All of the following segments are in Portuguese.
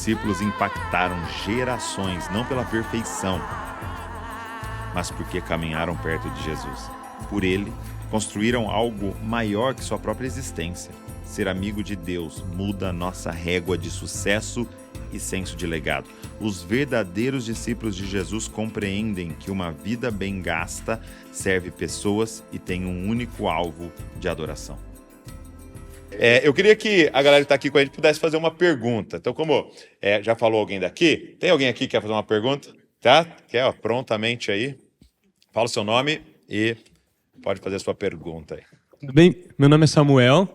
discípulos impactaram gerações, não pela perfeição, mas porque caminharam perto de Jesus. Por ele, construíram algo maior que sua própria existência. Ser amigo de Deus muda nossa régua de sucesso e senso de legado. Os verdadeiros discípulos de Jesus compreendem que uma vida bem gasta serve pessoas e tem um único alvo de adoração. Eu queria que a galera que está aqui com a gente pudesse fazer uma pergunta. Então, como já falou alguém daqui, tem alguém aqui que quer fazer uma pergunta? Tá? Quer, prontamente aí. Fala o seu nome e pode fazer a sua pergunta aí. Tudo bem? Meu nome é Samuel,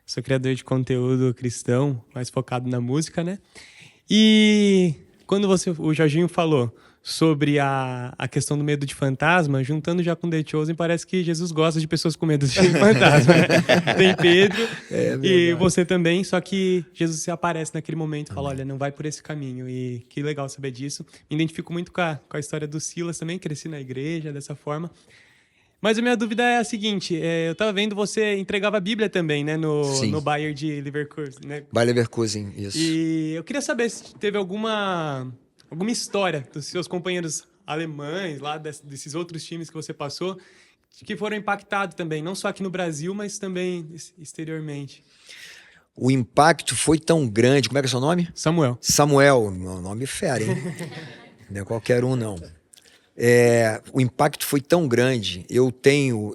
sou criador de conteúdo cristão, mais focado na música, né? E quando o Jorginho falou sobre a questão do medo de fantasma, juntando já com The Chosen, parece que Jesus gosta de pessoas com medo de fantasma, né? Tem Pedro e você também, só que Jesus se aparece naquele momento e fala, olha, não vai por esse caminho. E que legal saber disso. Me identifico muito com a história do Silas também, cresci na igreja dessa forma. Mas a minha dúvida é a seguinte, eu estava vendo você entregava a Bíblia também, né, no Bayern de Leverkusen, né? Bayer Leverkusen, isso. E eu queria saber se teve alguma história dos seus companheiros alemães, lá desses outros times que você passou, que foram impactados também, não só aqui no Brasil, mas também exteriormente. O impacto foi tão grande, como é que é o seu nome? Samuel. Samuel, meu nome é fera, hein? Não é qualquer um, não. O impacto foi tão grande, eu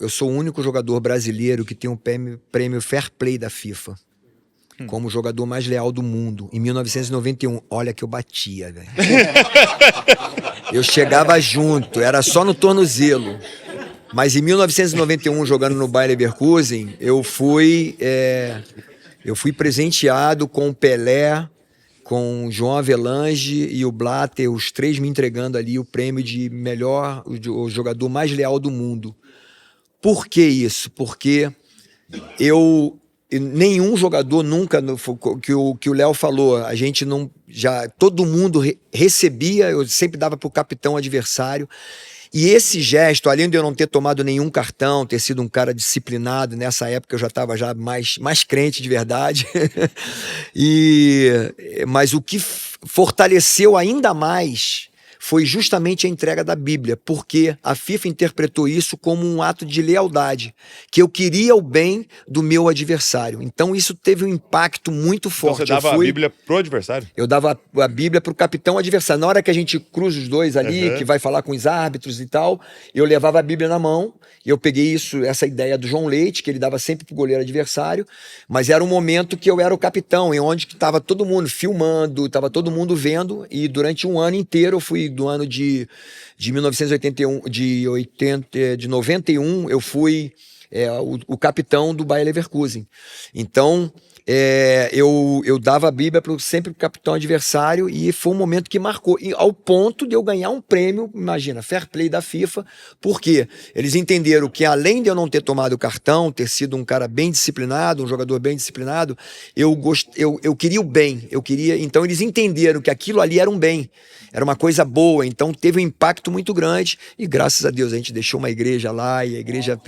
sou o único jogador brasileiro que tem um prêmio Fair Play da FIFA, como jogador mais leal do mundo, em 1991. Olha que eu batia, velho. Eu chegava junto, era só no tornozelo. Mas em 1991, jogando no Bayer Leverkusen, eu fui presenteado com o Pelé, com o João Avelange e o Blatter, os três me entregando ali o prêmio de o jogador mais leal do mundo. Por que isso? Porque nenhum jogador nunca, que o Léo falou, a gente não, todo mundo recebia, eu sempre dava para o capitão adversário. E esse gesto, além de eu não ter tomado nenhum cartão, ter sido um cara disciplinado, nessa época eu já estava mais crente de verdade, mas o que fortaleceu ainda mais foi justamente a entrega da Bíblia, porque a FIFA interpretou isso como um ato de lealdade, que eu queria o bem do meu adversário. Então isso teve um impacto muito forte. Então você dava a Bíblia pro adversário? Eu dava a Bíblia pro capitão adversário. Na hora que a gente cruza os dois ali, que vai falar com os árbitros e tal, eu levava a Bíblia na mão, e eu peguei essa ideia do João Leite, que ele dava sempre pro goleiro adversário, mas era um momento que eu era o capitão, em onde estava todo mundo filmando, estava todo mundo vendo, e durante um ano inteiro, eu fui do ano de 1981, de 91, eu fui o capitão do Bayer Leverkusen. Então, eu dava a Bíblia sempre pro capitão adversário, e foi um momento que marcou, ao ponto de eu ganhar um prêmio, imagina, Fair Play da FIFA, porque eles entenderam que, além de eu não ter tomado o cartão, ter sido um cara bem disciplinado, um jogador bem disciplinado, eu queria o bem, então eles entenderam que aquilo ali era um bem, era uma coisa boa, então teve um impacto muito grande, e graças a Deus a gente deixou uma igreja lá, e a igreja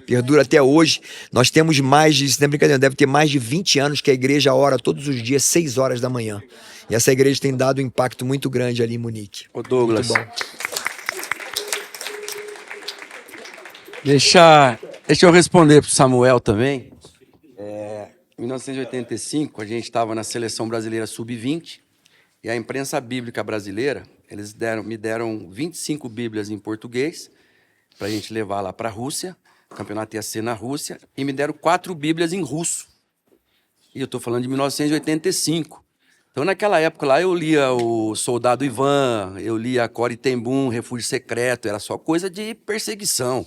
perdura até hoje. Nós temos não é brincadeira, deve ter mais de 20 anos que a igreja ora todos os dias, 6 horas da manhã. E essa igreja tem dado um impacto muito grande ali em Munique. Ô Douglas, muito bom. Deixa eu responder pro Samuel também. Em 1985, a gente estava na Seleção Brasileira Sub-20, e a imprensa bíblica brasileira, eles me deram 25 Bíblias em português, para a gente levar lá para a Rússia. O campeonato ia ser na Rússia, e me deram 4 Bíblias em russo. E eu estou falando de 1985. Então, naquela época lá, eu lia o Soldado Ivan, eu lia Corrie ten Boom, Refúgio Secreto, era só coisa de perseguição.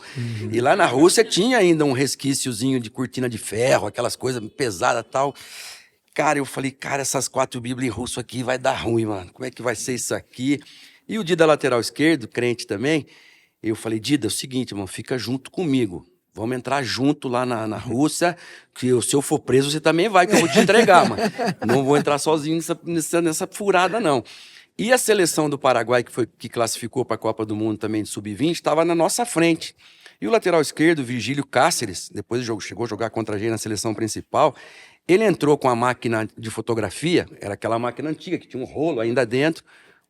E lá na Rússia tinha ainda um resquíciozinho de cortina de ferro, aquelas coisas pesadas e tal. Cara, eu falei, essas 4 Bíblias em russo aqui vai dar ruim, mano. Como é que vai ser isso aqui? E o Dida, lateral esquerdo, crente também, eu falei, Dida, é o seguinte, irmão, fica junto comigo. Vamos entrar junto lá na Rússia, que se eu for preso, você também vai, que eu vou te entregar, mano. Não vou entrar sozinho nessa furada, não. E a seleção do Paraguai, que classificou para a Copa do Mundo também de Sub-20, estava na nossa frente. E o lateral esquerdo, Virgílio Cáceres, depois chegou a jogar contra a gente na seleção principal, Ele entrou com a máquina de fotografia, era aquela máquina antiga, que tinha um rolo ainda dentro.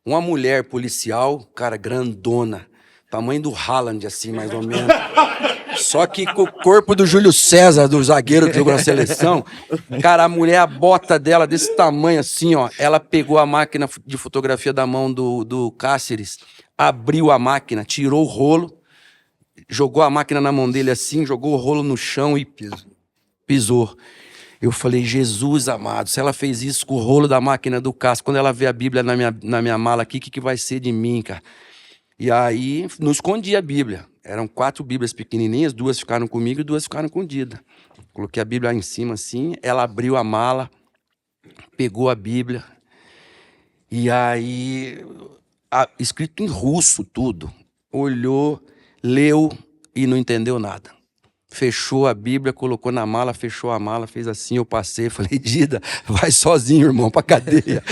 Uma mulher policial, cara, grandona, tamanho do Haaland, assim, mais ou menos. Só que com o corpo do Júlio César, do zagueiro que jogou na seleção, cara, a mulher, a bota dela desse tamanho assim, ó, ela pegou a máquina de fotografia da mão do Cáceres, abriu a máquina, tirou o rolo, jogou a máquina na mão dele assim, jogou o rolo no chão e pisou. Eu falei, Jesus amado, se ela fez isso com o rolo da máquina do Cáceres, quando ela vê a Bíblia na minha mala aqui, o que vai ser de mim, cara? E aí, não escondi a Bíblia. Eram 4 Bíblias pequenininhas, 2 ficaram comigo e 2 ficaram com Dida. Coloquei a Bíblia lá em cima assim, ela abriu a mala, pegou a Bíblia, e aí, escrito em russo tudo, olhou, leu e não entendeu nada. Fechou a Bíblia, colocou na mala, fechou a mala, fez assim, eu passei, falei, Dida, vai sozinho, irmão, pra cadeia.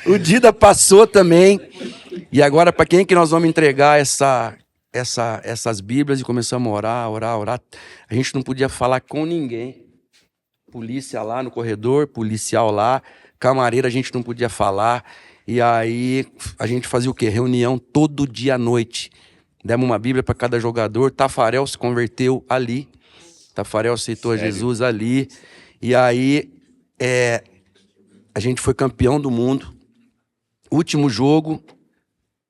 O Dida passou também. E agora, para quem que nós vamos entregar essas Bíblias? E começamos a orar. A gente não podia falar com ninguém. Polícia lá no corredor, policial lá, camareira a gente não podia falar. E aí a gente fazia o quê? Reunião todo dia à noite. Demos uma Bíblia para cada jogador. Tafarel se converteu ali. Tafarel aceitou a Jesus ali. E aí a gente foi campeão do mundo. Último jogo,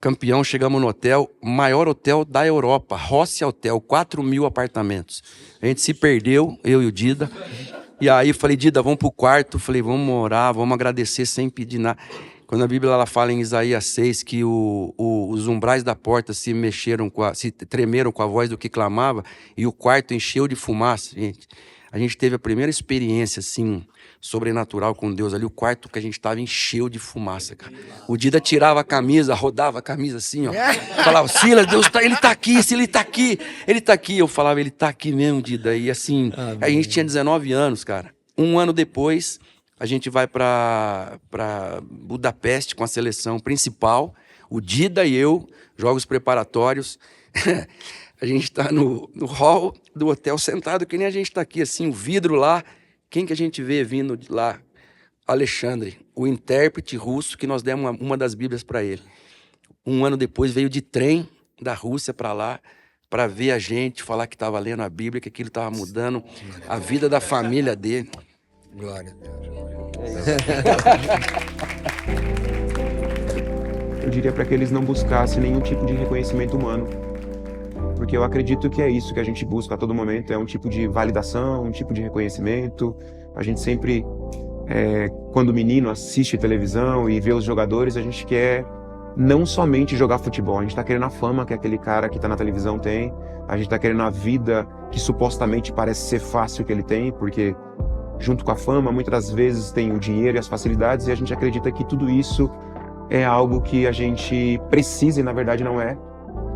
campeão, chegamos no hotel, maior hotel da Europa, Rossi Hotel, 4.000 apartamentos. A gente se perdeu, eu e o Dida. E aí falei, Dida, vamos pro quarto. Falei, vamos orar, vamos agradecer sem pedir nada. Quando a Bíblia ela fala em Isaías 6 que os umbrais da porta se tremeram com a voz do que clamava e o quarto encheu de fumaça, gente. A gente teve a primeira experiência, assim, sobrenatural com Deus ali. O quarto que a gente estava encheu de fumaça, cara. O Dida tirava a camisa, rodava a camisa assim, ó. Falava, Silas, Deus tá, ele tá aqui, se ele tá aqui, ele tá aqui. Eu falava, ele tá aqui mesmo, Dida. E assim, a gente tinha 19 anos, cara. Um ano depois, a gente vai para Budapeste com a seleção principal. O Dida e eu, jogos preparatórios. A gente tá no hall do hotel sentado, que nem a gente tá aqui, assim, o vidro lá. Quem que a gente vê vindo de lá? Alexandre, o intérprete russo que nós demos uma das Bíblias para ele. Um ano depois veio de trem da Rússia para lá para ver a gente, falar que estava lendo a Bíblia, que aquilo estava mudando a vida da família dele. Glória a Deus. Eu diria para que eles não buscassem nenhum tipo de reconhecimento humano. Porque eu acredito que é isso que a gente busca a todo momento, é um tipo de validação, um tipo de reconhecimento. A gente sempre, quando o menino assiste televisão e vê os jogadores, a gente quer não somente jogar futebol, a gente está querendo a fama que aquele cara que está na televisão tem, a gente está querendo a vida que supostamente parece ser fácil que ele tem, porque junto com a fama, muitas das vezes tem o dinheiro e as facilidades, e a gente acredita que tudo isso é algo que a gente precisa e na verdade não é.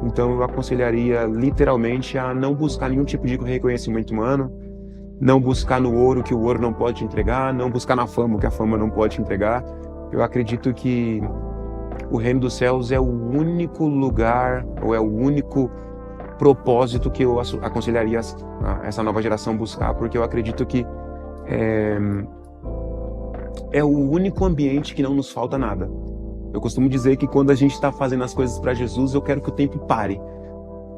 Então eu aconselharia literalmente a não buscar nenhum tipo de reconhecimento humano, não buscar no ouro que o ouro não pode te entregar, não buscar na fama o que a fama não pode te entregar. Eu acredito que o reino dos céus é o único lugar, ou é o único propósito que eu aconselharia a essa nova geração buscar, porque eu acredito que é o único ambiente que não nos falta nada. Eu costumo dizer que quando a gente está fazendo as coisas para Jesus, eu quero que o tempo pare.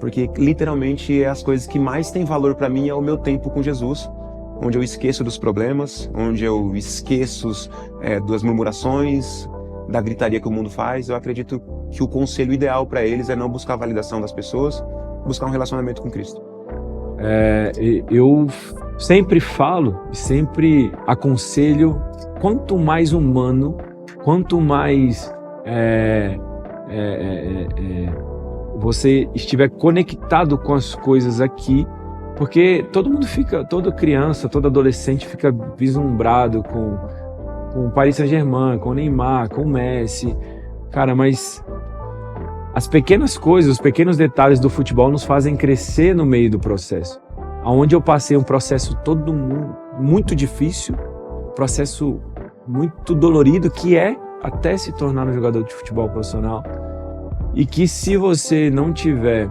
Porque literalmente as coisas que mais têm valor para mim é o meu tempo com Jesus, onde eu esqueço dos problemas, onde eu esqueço das murmurações, da gritaria que o mundo faz. Eu acredito que o conselho ideal para eles é não buscar a validação das pessoas, buscar um relacionamento com Cristo. Eu sempre falo, sempre aconselho, quanto mais humano, quanto mais você estiver conectado com as coisas aqui, porque todo mundo fica, toda criança, todo adolescente fica vislumbrado com o Paris Saint-Germain, com o Neymar, com o Messi, cara, mas as pequenas coisas, os pequenos detalhes do futebol nos fazem crescer no meio do processo. Onde eu passei um processo todo muito difícil, processo muito dolorido, que é até se tornar um jogador de futebol profissional, e que se você não tiver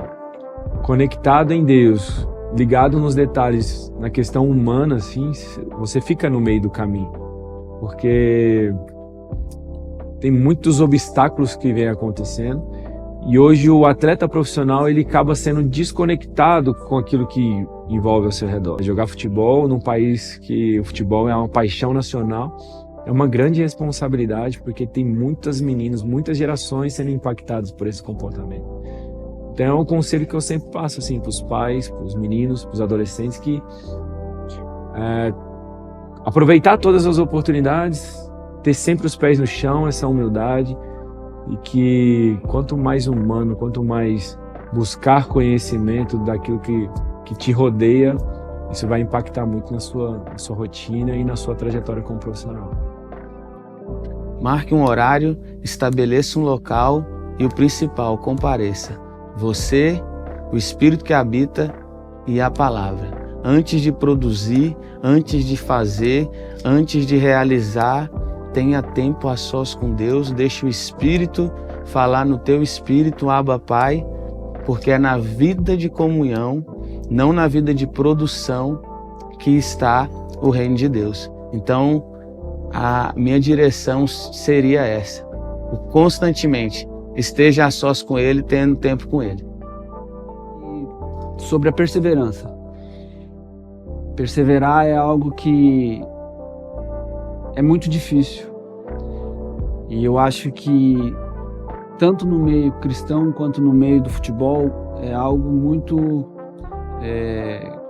conectado em Deus, ligado nos detalhes, na questão humana, assim, você fica no meio do caminho. Porque tem muitos obstáculos que vêm acontecendo. E hoje o atleta profissional, ele acaba sendo desconectado com aquilo que envolve ao seu redor. Jogar futebol num país que o futebol é uma paixão nacional é uma grande responsabilidade, porque tem muitas meninas, muitas gerações sendo impactadas por esse comportamento. Então é um conselho que eu sempre passo assim, para os pais, para os meninos, para os adolescentes, que aproveitar todas as oportunidades, ter sempre os pés no chão, essa humildade, e que quanto mais humano, quanto mais buscar conhecimento daquilo que te rodeia, isso vai impactar muito na sua rotina e na sua trajetória como profissional. Marque um horário, estabeleça um local e o principal, compareça. Você, o Espírito que habita e a palavra. Antes de produzir, antes de fazer, antes de realizar, tenha tempo a sós com Deus, deixe o Espírito falar no teu espírito, Abba Pai, porque é na vida de comunhão, não na vida de produção, que está o reino de Deus. Então, a minha direção seria essa: constantemente esteja a sós com Ele, tendo tempo com Ele. Sobre a perseverança. Perseverar é algo que é muito difícil. E eu acho que tanto no meio cristão quanto no meio do futebol é algo muito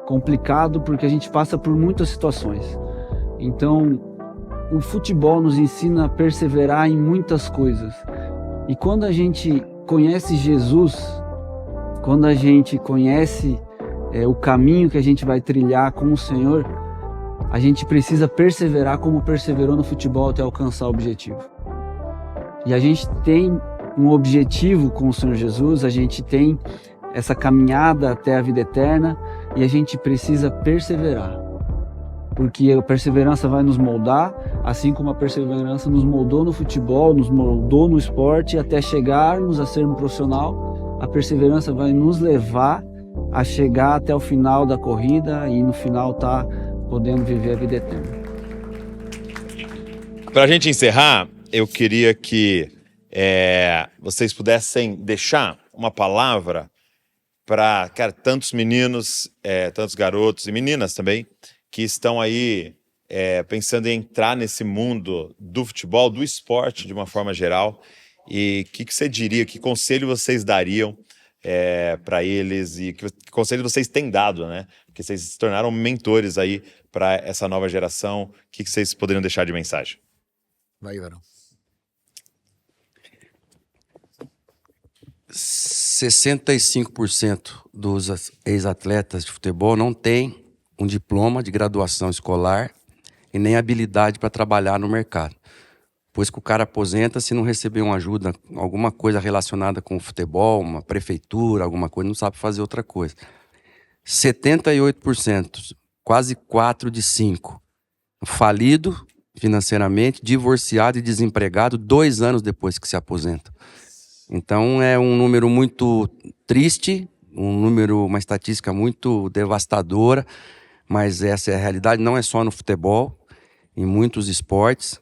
complicado, porque a gente passa por muitas situações. Então, o futebol nos ensina a perseverar em muitas coisas. E quando a gente conhece Jesus, quando a gente conhece o caminho que a gente vai trilhar com o Senhor, a gente precisa perseverar como perseverou no futebol até alcançar o objetivo. E a gente tem um objetivo com o Senhor Jesus, a gente tem essa caminhada até a vida eterna e a gente precisa perseverar. Porque a perseverança vai nos moldar, assim como a perseverança nos moldou no futebol, nos moldou no esporte, até chegarmos a ser um profissional. A perseverança vai nos levar a chegar até o final da corrida e no final tá podendo viver a vida eterna. Para a gente encerrar, eu queria que vocês pudessem deixar uma palavra para tantos meninos, tantos garotos e meninas também, que estão aí pensando em entrar nesse mundo do futebol, do esporte de uma forma geral. E o que você diria, que conselho vocês dariam para eles e que conselho vocês têm dado, né? Porque vocês se tornaram mentores aí para essa nova geração. O que vocês poderiam deixar de mensagem? Vai, Varão. 65% dos ex-atletas de futebol não tem um diploma de graduação escolar e nem habilidade para trabalhar no mercado. Pois que o cara aposenta se não receber uma ajuda, alguma coisa relacionada com o futebol, uma prefeitura, alguma coisa, não sabe fazer outra coisa. 78%, quase 4 de 5, falido financeiramente, divorciado e desempregado 2 anos depois que se aposenta. Então é um número muito triste, uma estatística muito devastadora, mas essa é a realidade, não é só no futebol, em muitos esportes.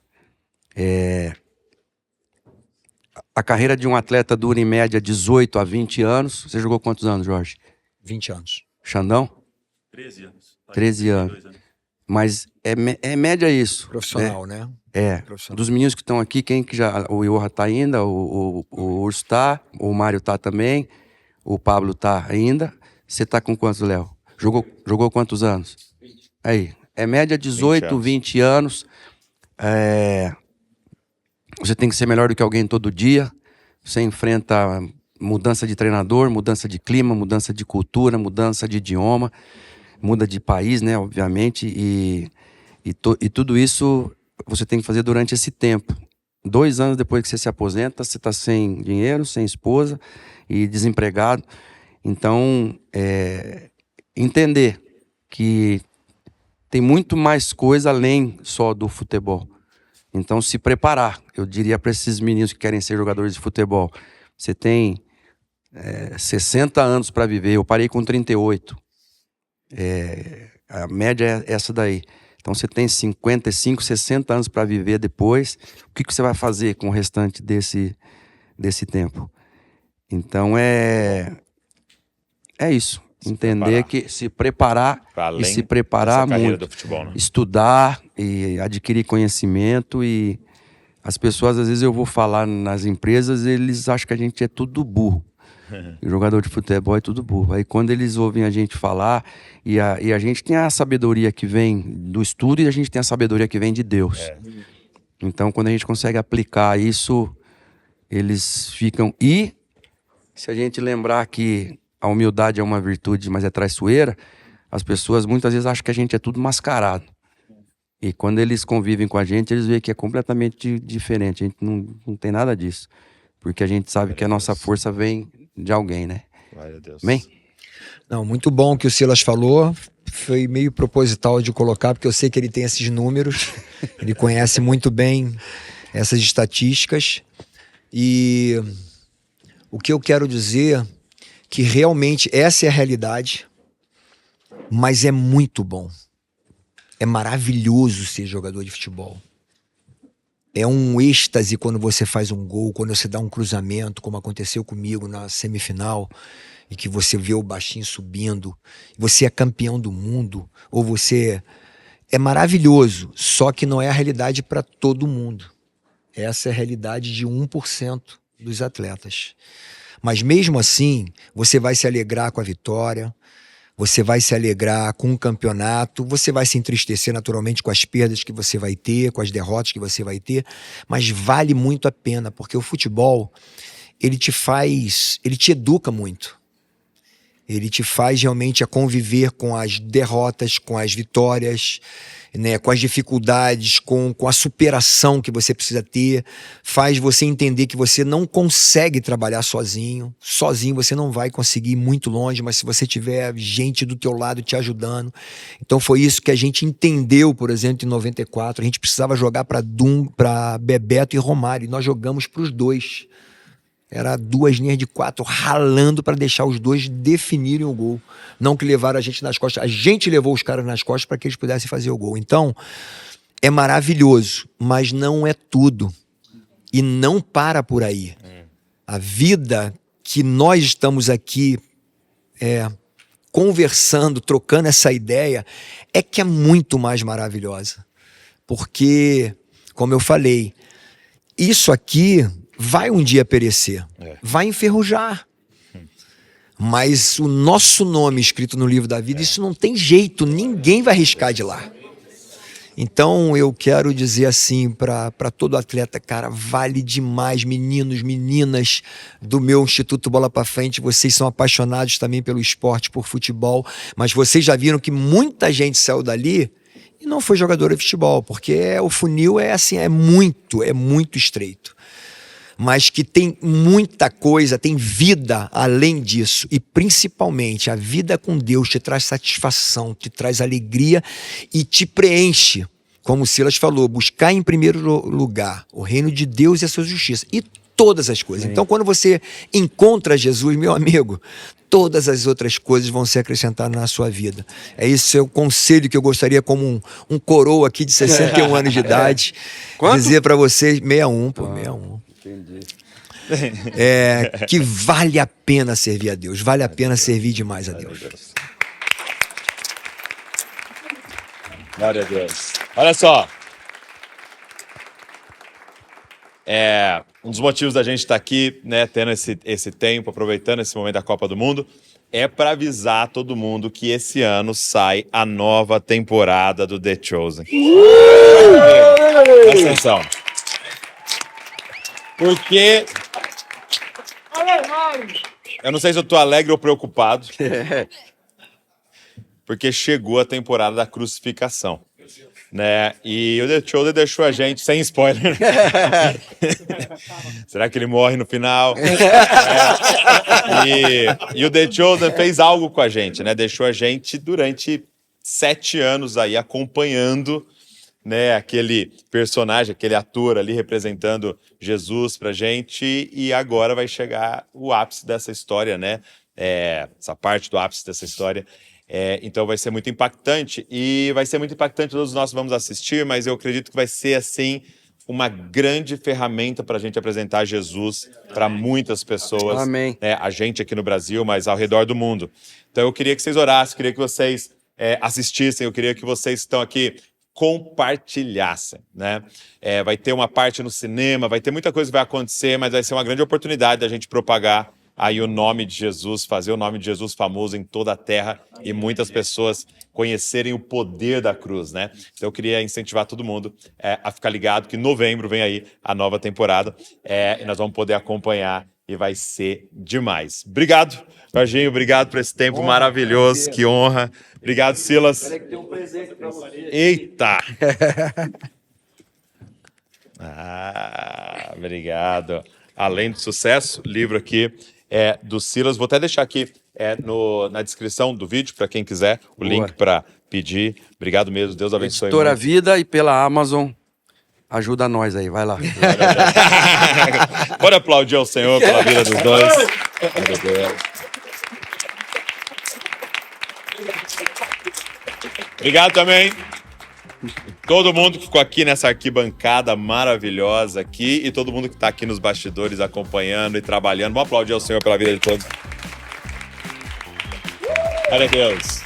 A carreira de um atleta dura em média 18 a 20 anos. Você jogou quantos anos, Jorge? 20 anos. Xandão? 13 anos. 13 anos. Mas é média isso. Profissional, né? Profissional. Dos meninos que estão aqui, quem que já... O Iorra tá ainda, o Urso tá, o Mário tá também, o Pablo tá ainda. Você tá com quantos, Léo? Jogou quantos anos? Aí, média 18, 20 anos. Você tem que ser melhor do que alguém todo dia. Você enfrenta mudança de treinador, mudança de clima, mudança de cultura, mudança de idioma, muda de país, né, obviamente, e tudo isso você tem que fazer durante esse tempo. 2 anos depois que você se aposenta, você está sem dinheiro, sem esposa e desempregado. Então, entender que tem muito mais coisa além só do futebol. Então, se preparar. Eu diria para esses meninos que querem ser jogadores de futebol, você tem 60 anos para viver. Eu parei com 38. A média é essa daí. Então você tem 55, 60 anos para viver depois. O que você vai fazer com o restante desse tempo? Então é isso. Entender que se preparar e se preparar muito, do futebol, né? estudar e adquirir conhecimento. E as pessoas, às vezes eu vou falar nas empresas, eles acham que a gente é tudo burro. O jogador de futebol é tudo burro. Aí quando eles ouvem a gente falar, e a gente tem a sabedoria que vem do estudo e a gente tem a sabedoria que vem de Deus. Então quando a gente consegue aplicar isso, eles ficam... E se a gente lembrar que a humildade é uma virtude, mas é traiçoeira, as pessoas muitas vezes acham que a gente é tudo mascarado. E quando eles convivem com a gente, eles veem que é completamente diferente. A gente não tem nada disso. Porque a gente sabe que a nossa força vem de alguém, né? Glória a Deus. Amém? Não, muito bom o que o Silas falou. Foi meio proposital de colocar, porque eu sei que ele tem esses números. Ele conhece muito bem essas estatísticas. E o que eu quero dizer que realmente essa é a realidade, mas é muito bom. É maravilhoso ser jogador de futebol. É um êxtase quando você faz um gol, quando você dá um cruzamento, como aconteceu comigo na semifinal, e que você vê o baixinho subindo, você é campeão do mundo, ou você... É maravilhoso, só que não é a realidade para todo mundo. Essa é a realidade de 1% dos atletas. Mas mesmo assim, você vai se alegrar com a vitória, você vai se alegrar com o campeonato, você vai se entristecer naturalmente com as perdas que você vai ter, com as derrotas que você vai ter, mas vale muito a pena, porque o futebol, ele te educa muito. Ele te faz realmente a conviver com as derrotas, com as vitórias, né, com as dificuldades, com a superação que você precisa ter. Faz você entender que você não consegue trabalhar sozinho. Sozinho você não vai conseguir ir muito longe, mas se você tiver gente do teu lado te ajudando. Então foi isso que a gente entendeu, por exemplo, em 94. A gente precisava jogar para Bebeto e Romário, e nós jogamos para os dois. Era 2 linhas de 4 ralando para deixar os dois definirem o gol. Não que levaram a gente nas costas. A gente levou os caras nas costas para que eles pudessem fazer o gol. Então, é maravilhoso, mas não é tudo. E não para por aí. A vida que nós estamos aqui conversando, trocando essa ideia, é que é muito mais maravilhosa. Porque, como eu falei, isso aqui... vai um dia perecer, vai enferrujar. Mas o nosso nome escrito no livro da vida, isso não tem jeito, ninguém vai arriscar de lá. Então eu quero dizer assim para todo atleta, cara, vale demais, meninos, meninas do meu Instituto Bola pra Frente, vocês são apaixonados também pelo esporte, por futebol, mas vocês já viram que muita gente saiu dali e não foi jogador de futebol, porque o funil é assim, é muito estreito. Mas que tem muita coisa, tem vida além disso. E principalmente a vida com Deus te traz satisfação, te traz alegria e te preenche. Como o Silas falou, buscar em primeiro lugar o reino de Deus e a sua justiça. E todas as coisas. Então quando você encontra Jesus, meu amigo, todas as outras coisas vão ser acrescentadas na sua vida. Esse é o conselho que eu gostaria, como um coroa aqui de 61 anos de idade, dizer para vocês, 61, pô, 61. Entendi. Que vale a pena servir a Deus, vale a pena servir demais a Deus. Glória a Deus. Olha só. Um dos motivos da gente estar aqui, né, tendo esse tempo, aproveitando esse momento da Copa do Mundo, é para avisar todo mundo que esse ano sai a nova temporada do The Chosen. Presta atenção. Porque eu não sei se eu tô alegre ou preocupado. Porque chegou a temporada da crucificação, né? E o The Chosen deixou a gente sem spoiler. Será que ele morre no final? E o The Chosen fez algo com a gente, né? Deixou a gente durante 7 anos aí acompanhando, né, aquele personagem, aquele ator ali representando Jesus pra gente, e agora vai chegar o ápice dessa história, né? Essa parte do ápice dessa história Então vai ser muito impactante, e vai ser muito impactante, todos nós vamos assistir, mas eu acredito que vai ser, assim, uma grande ferramenta para a gente apresentar Jesus para muitas pessoas. Amém. A gente aqui no Brasil, mas ao redor do mundo. Então eu queria que vocês orassem, queria que vocês assistissem, eu queria que vocês que estão aqui compartilhassem, né? Vai ter uma parte no cinema, vai ter muita coisa que vai acontecer, mas vai ser uma grande oportunidade da gente propagar aí o nome de Jesus, fazer o nome de Jesus famoso em toda a terra e muitas pessoas conhecerem o poder da cruz, né? Então eu queria incentivar todo mundo a ficar ligado que em novembro vem aí a nova temporada e nós vamos poder acompanhar e vai ser demais. Obrigado, Varginho, obrigado por esse tempo maravilhoso, que honra. Obrigado, Silas. Peraí que tem um presente pra você. Eita! Obrigado. Além do sucesso, livro aqui do Silas. Vou até deixar aqui na descrição do vídeo, para quem quiser, o link para pedir. Obrigado mesmo, Deus abençoe. Editora Vida e pela Amazon. Ajuda nós aí, vai lá. Bora aplaudir ao Senhor pela vida dos dois. Obrigado também. Todo mundo que ficou aqui nessa arquibancada maravilhosa aqui e todo mundo que está aqui nos bastidores acompanhando e trabalhando. Vamos aplaudir ao Senhor pela vida de todos. Glória a Deus.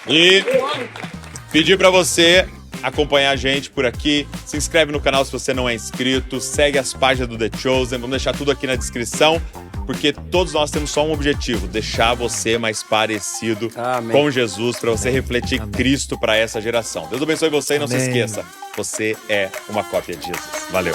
E pedir para você acompanhar a gente por aqui. Se inscreve no canal se você não é inscrito. Segue as páginas do The Chosen. Vamos deixar tudo aqui na descrição, porque todos nós temos só um objetivo: deixar você mais parecido com Jesus, para você refletir Cristo para essa geração. Deus abençoe você e não se esqueça, você é uma cópia de Jesus. Valeu!